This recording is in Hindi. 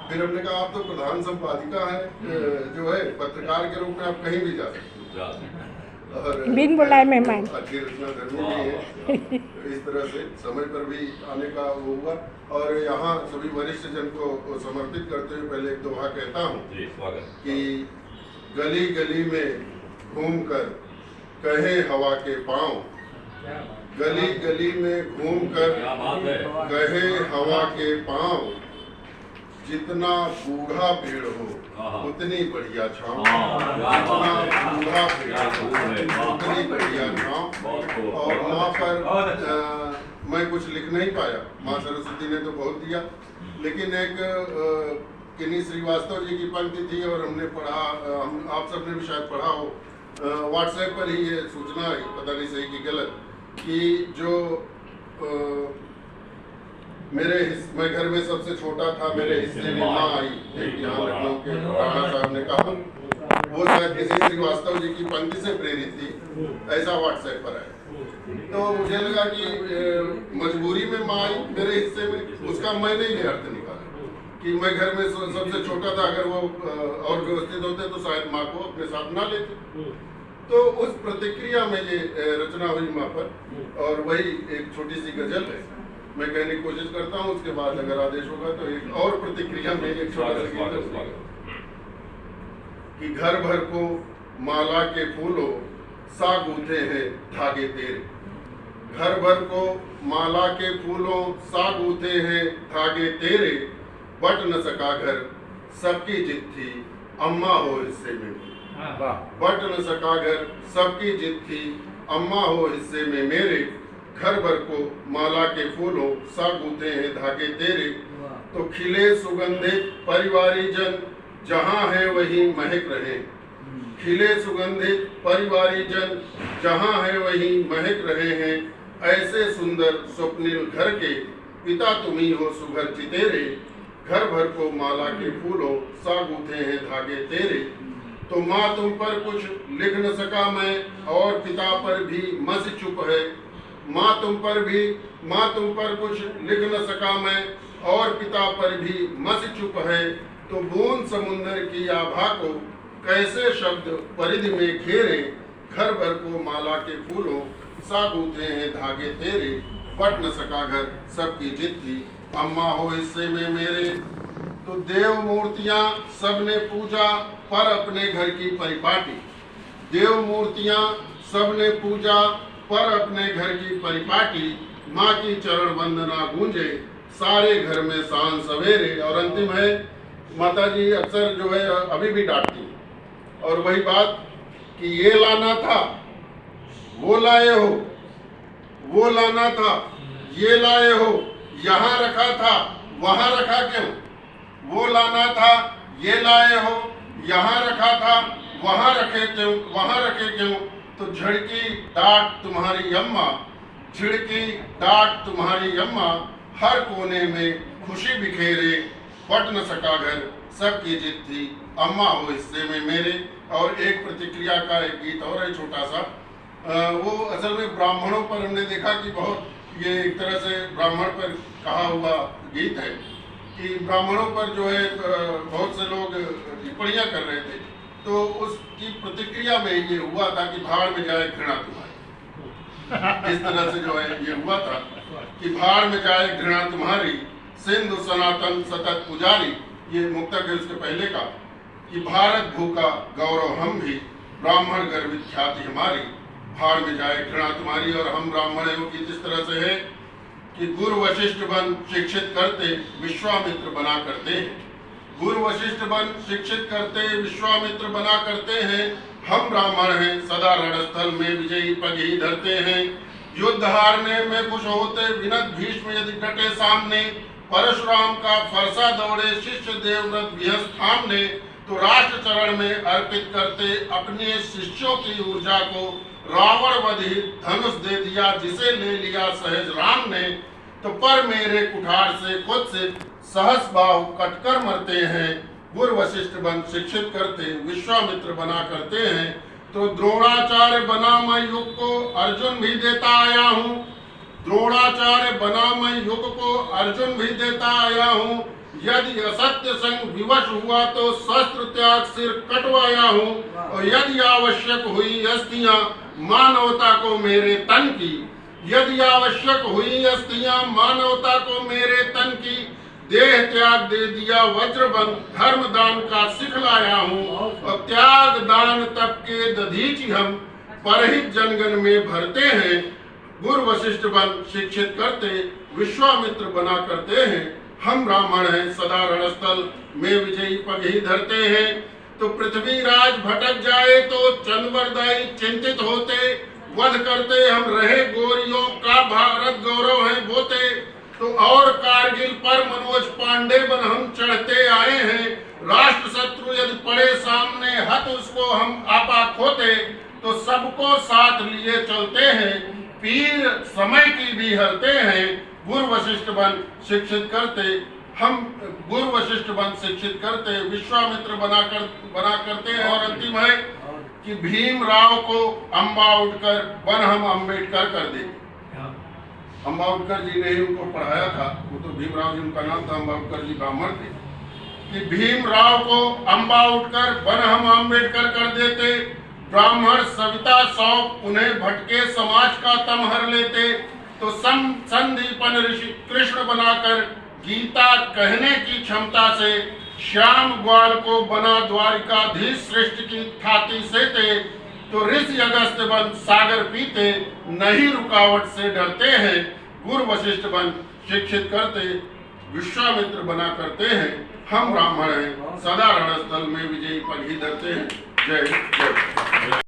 फिर हमने कहा आप तो प्रधान संपादिका है, जो है पत्रकार के रूप में आप कहीं भी जा सकते हो और बिन बुलाए मेहमान अच्छी रचना धर्मी भी है। इस तरह से समय पर भी आने का वो हुआ। और यहाँ सभी वरिष्ठ जन को समर्पित करते हुए पहले एक दोहा कहता हूँ कि गली गली में घूमकर कहे हवा के पाँव, गली गली में घूमकर कहे हवा के पाँव, जितना बूढ़ा पेड़ हो उतनी बढ़िया छांव, जितना बूढ़ा पेड़ हो उतनी बढ़िया छांव। और वहाँ पर मैं कुछ लिख नहीं पाया, माँ सरस्वती ने तो बहुत दिया, लेकिन एक किन्हीं श्रीवास्तव जी की पंक्ति थी और हमने पढ़ा, हम आप सबने भी शायद पढ़ा हो, व्हाट्सएप पर ही ये सूचना आई, पता नहीं सही कि गलत, कि जो मैं घर में सबसे छोटा था, मेरे हिस्से में माँ आई, एक यहाँ लखनऊ के राणा साहब ने कहा, वो शायद किसी श्रीवास्तव जी की पंक्ति से प्रेरित थी, ऐसा व्हाट्सएप पर आया। तो मुझे लगा कि मजबूरी में माँ आई मेरे हिस्से में, उसका मैंने ये अर्थ निकाला कि मैं घर में सबसे छोटा था, अगर वो और व्यवस्थित होते तो शायद माँ को अपने साथ ना लेते। तो उस प्रतिक्रिया में ये रचना हुई माँ पर, और वही एक छोटी सी गजल है, मैं कहने की कोशिश करता हूँ, उसके बाद अगर आदेश होगा तो एक और प्रतिक्रिया में एक छोटा सा गीत कि घर भर को माला के फूलों सा गूंथे हैं धागे तेरे, घर भर को माला के फूलों सा गूंथे हैं धागे तेरे, बट न सका घर सबकी जिद थी अम्मा हो हिस्से में, बट न सका घर सबकी जिद थी अम्मा हो हिस्से में मेरे, घर भर को माला के फूलों सा गूंथे हैं धागे तेरे, तो खिले सुगंधित परिवारी जन जहाँ है वहीं महक रहे, खिले सुगंधित परिवारी जन जहाँ है वहीं महक रहे हैं, ऐसे सुंदर स्वप्निल घर के पिता तुम्ही हो सुघर चितेरे, घर भर को माला के फूलों सा गूंथे हैं धागे तेरे, तो माँ तुम पर कुछ लिख न सका मैं और पिता पर भी मस चुप है, माँ तुम पर कुछ लिख न सका मैं और पिता पर भी मस चुप है, तो बूंद समुंदर की आभा को कैसे शब्द परिधि में घेरे, घर भर को माला के फूलों सा गूंथे हैं धागे तेरे, बट न सका घर सबकी जिद थी अम्मा हो हिस्से में मेरे, तो देव मूर्तियां सबने पूजा पर अपने घर की परिपाटी, देव मूर्तियां सबने पूजा पर अपने घर की परिपाटी, माँ की चरण वंदना गूंजे सारे घर में शान सवेरे। और अंतिम है, माता जी अक्सर जो है अभी भी डांटती हैं, और वही बात कि ये लाना था वो लाए हो, वो लाना था ये लाए हो, यहाँ रखा था वहाँ रखा क्यों, वो लाना था ये लाए हो, यहाँ रखा था वहाँ रखे क्यों, तो झड़की डांट तुम्हारी अम्मा, झिड़की डांट तुम्हारी अम्मा, हर कोने में खुशी बिखेरे, बट न सका घर सबकी जिद थी अम्मा हो हिस्से में मेरे। और एक प्रतिक्रिया का एक गीत और है छोटा सा, वो असल में ब्राह्मणों पर हमने देखा कि बहुत ये एक तरह से ब्राह्मण पर कहा हुआ गीत है कि ब्राह्मणों पर जो है बहुत से लोग टिप्पणियां कर रहे थे, तो उसकी प्रतिक्रिया में ये हुआ था कि भाड़ में जाए घृणा तुम्हारी, इस तरह से जो है ये हुआ था कि भाड़ में जाए घृणा तुम्हारी, सिंधु सनातन सतत पुजारी, ये मुक्तक है उसके पहले का, कि भारत भूखा गौरव हम भी, ब्राह्मण गर्वित ख्याति हमारी, भाड़ में जाए घृणा तुम्हारी। और हम ब्राह्मण हैं वो गीत इस तरह से है कि गुरु वशिष्ठ बन शिक्षित करते विश्वामित्र बना करते हैं, गुरु वशिष्ठ बन शिक्षित करते विश्वामित्र बना करते हैं, हम ब्राह्मण हैं सदा रणस्थल में विजयी पग ही धरते हैं, युद्ध हारने में खुश होते विनत भीष्म यदि डटे सामने, परशुराम का फरसा दौड़े शिष्य देवव्रत विहस थामने, तो राष्ट्र चरण में अर्पित करते अपने शिष्यों की ऊर्जा को, रावण वधि धनुष दे दिया जिसे ले लिया सहज राम ने, तो पर मेरे कुठार से खुद से सहस बाहु कटकर मरते हैं, गुरु वशिष्ठ बन शिक्षित करते विश्वामित्र बना करते हैं, तो द्रोणाचार्य बना मैं युग को अर्जुन भी देता आया हूँ, द्रोणाचार्य बना मैं युग को अर्जुन भी देता आया हूँ, यदि असत्य संग विवश हुआ तो शस्त्र त्याग सिर कटवाया हूँ, और यदि आवश्यक हुई अस्थियां मानवता को मेरे तन की, यदि आवश्यक हुई अस्थियां मानवता को मेरे तन की, देह त्याग दे दिया वज्रबन, धर्म दान का सिखलाया हूँ, और त्याग दान तप के दधीचि हम परहित जनगण में भरते हैं। गुरु वशिष्ठ बन शिक्षित करते, विश्वामित्र बना करते हैं। हम ब्राह्मण हैं सदा रणस्थल में विजयी पग ही धरते हैं। तो पृथ्वी राज भटक जाए तो चंद्रवरदाई चिंतित होते, वध करते हम रहे गोरियों का भारत गौरव है बोते। तो और कारगिल पर मनोज पांडे बन हम चढ़ते आए हैं। राष्ट्र शत्रु यदि पड़े सामने हत उसको हम आपा खोते, तो सबको साथ लिए चलते हैं, पीर समय की भी हरते हैं। गुरु वशिष्ठ बन शिक्षित करते, हम गुरु वशिष्ठ बन शिक्षित करते, विश्वामित्र बना करते हैं। और अंतिम है कि भीमराव को अम्बा उठकर बन हम अम्बेडकर कर दे। अम्बाउटकर जी ने ही उनको पढ़ाया था, वो तो भीमराव जी उनका नाम था, अम्बाउटकर जी ब्राह्मण थे। कि भीमराव को अम्बा उठकर बन हम अम्बेडकर कर देते, ब्राह्मण सविता सौंप उन्हें भटके समाज का तम हर लेते। तो संदीपन ऋषि कृष्ण बनाकर गीता कहने की क्षमता से, श्याम ग्वाल को बना द्वारिकाधीश सृष्टि की थाती से थे। तो ऋषि अगस्त बन सागर पीते, नहीं रुकावट से डरते हैं। गुरु वशिष्ठ बन शिक्षित करते, विश्वामित्र बना करते हैं। हम ब्राह्मण हैं सदा रणस्थल में विजयी पग ही धरते हैं। जय जय।